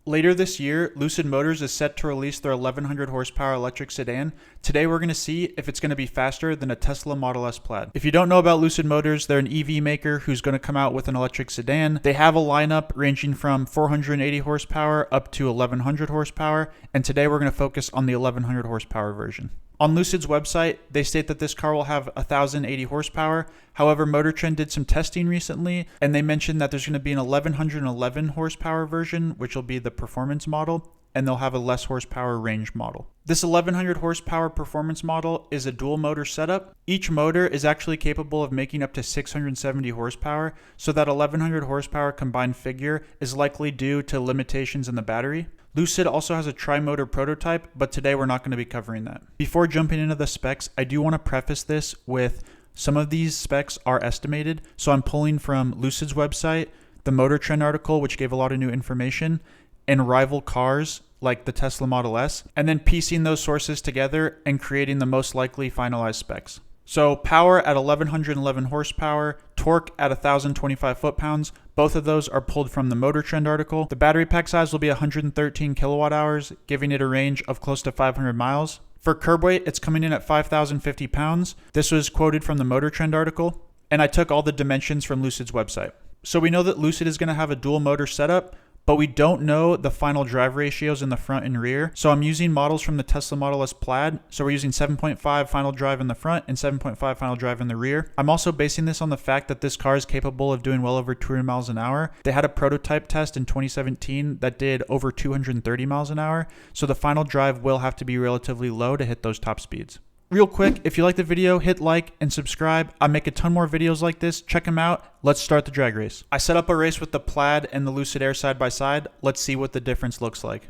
Later this year, Lucid Motors is set to release their 1100 horsepower electric sedan. Today we're going to see if it's going to be faster than a Tesla Model S Plaid. If you don't know about Lucid Motors, they're an EV maker who's going to come out with an electric sedan. They have a lineup ranging from 480 horsepower up to 1100 horsepower, and today we're going to focus on the 1100 horsepower version. On Lucid's website, they state that this car will have 1080 horsepower. However, MotorTrend did some testing recently, and they mentioned that there's going to be an 1111 horsepower version, which will be the performance model, and they'll have a less horsepower range model. This 1100 horsepower performance model is a dual motor setup. Each motor is actually capable of making up to 670 horsepower, so that 1100 horsepower combined figure is likely due to limitations in the battery. Lucid also has a tri-motor prototype, but today we're not going to be covering that. Before jumping into the specs, I do want to preface this with some of these specs are estimated. So I'm pulling from Lucid's website, the MotorTrend article, which gave a lot of new information, and rival cars like the Tesla Model S, and then piecing those sources together and creating the most likely finalized specs. So power at 1111 horsepower, torque at 1025 foot-pounds. Both of those are pulled from the MotorTrend article. The battery pack size will be 113 kilowatt hours, giving it a range of close to 500 miles. For curb weight, it's coming in at 5,050 pounds. This was quoted from the MotorTrend article, and I took all the dimensions from Lucid's website. So we know that Lucid is going to have a dual motor setup, but we don't know the final drive ratios in the front and rear. So I'm using models from the Tesla Model S Plaid. So we're using 7.5 final drive in the front and 7.5 final drive in the rear. I'm also basing this on the fact that this car is capable of doing well over 200 miles an hour. They had a prototype test in 2017 that did over 230 miles an hour. So the final drive will have to be relatively low to hit those top speeds. Real quick, if you like the video, hit like and subscribe. I make a ton more videos like this. Check them out. Let's start the drag race. I set up a race with the Plaid and the Lucid Air side by side. Let's see what the difference looks like.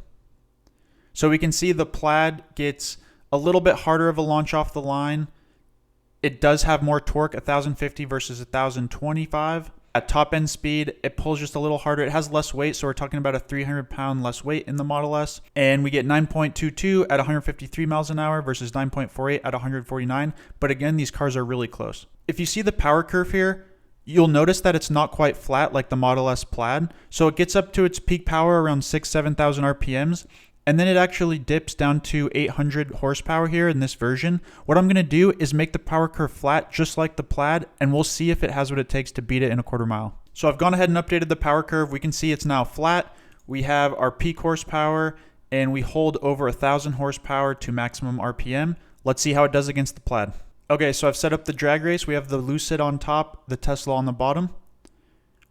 So we can see the Plaid gets a little bit harder of a launch off the line. It does have more torque, 1050 versus 1025. At top end speed, it pulls just a little harder. It has less weight, so we're talking about a 300-pound less weight in the Model S. And we get 9.22 at 153 miles an hour versus 9.48 at 149. But again, these cars are really close. If you see the power curve here, you'll notice that it's not quite flat like the Model S Plaid. So it gets up to its peak power around 7,000 RPMs. And then it actually dips down to 800 horsepower here in this version. What I'm going to do is make the power curve flat just like the Plaid, and we'll see if it has what it takes to beat it in a quarter mile. So I've gone ahead and updated the power curve. We can see it's now flat. We have our peak horsepower, and we hold over 1,000 horsepower to maximum RPM. Let's see how it does against the Plaid. Okay, so I've set up the drag race. We have the Lucid on top, the Tesla on the bottom.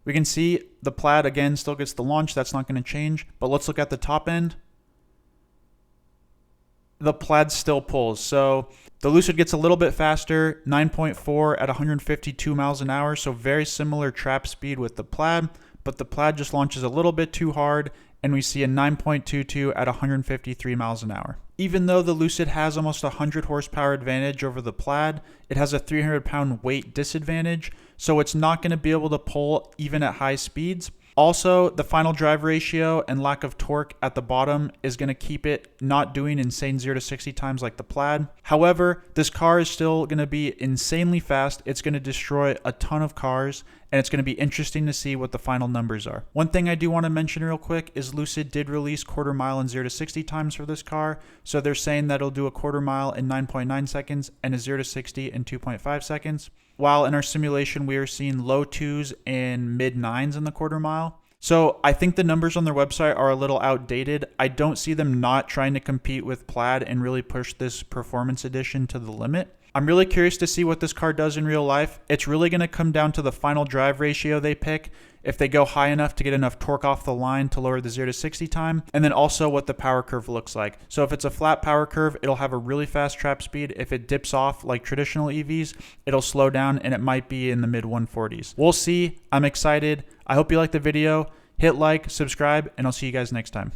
We can see the Plaid, again, still gets the launch. That's not going to change. But let's look at the top end. The Plaid still pulls. So the Lucid gets a little bit faster, 9.4 at 152 miles an hour. So very similar trap speed with the Plaid, but the Plaid just launches a little bit too hard, and we see a 9.22 at 153 miles an hour. Even though the Lucid has almost 100 horsepower advantage over the Plaid, it has a 300-pound weight disadvantage, so it's not going to be able to pull even at high speeds. Also, the final drive ratio and lack of torque at the bottom is going to keep it not doing insane 0 to 60 times like the Plaid. However, this car is still going to be insanely fast. It's going to destroy a ton of cars, and it's going to be interesting to see what the final numbers are. One thing I do want to mention real quick is Lucid did release quarter mile and 0 to 60 times for this car. So they're saying that it'll do a quarter mile in 9.9 seconds and a 0 to 60 in 2.5 seconds. While in our simulation, we are seeing low 2s and mid 9s in the quarter mile. So I think the numbers on their website are a little outdated. I don't see them not trying to compete with Plaid and really push this performance edition to the limit. I'm really curious to see what this car does in real life. It's really going to come down to the final drive ratio they pick, if they go high enough to get enough torque off the line to lower the 0 to 60 time, and then also what the power curve looks like. So if it's a flat power curve, it'll have a really fast trap speed. If it dips off like traditional EVs, it'll slow down and it might be in the mid 140s. We'll see. I'm excited. I hope you liked the video. Hit like, subscribe, and I'll see you guys next time.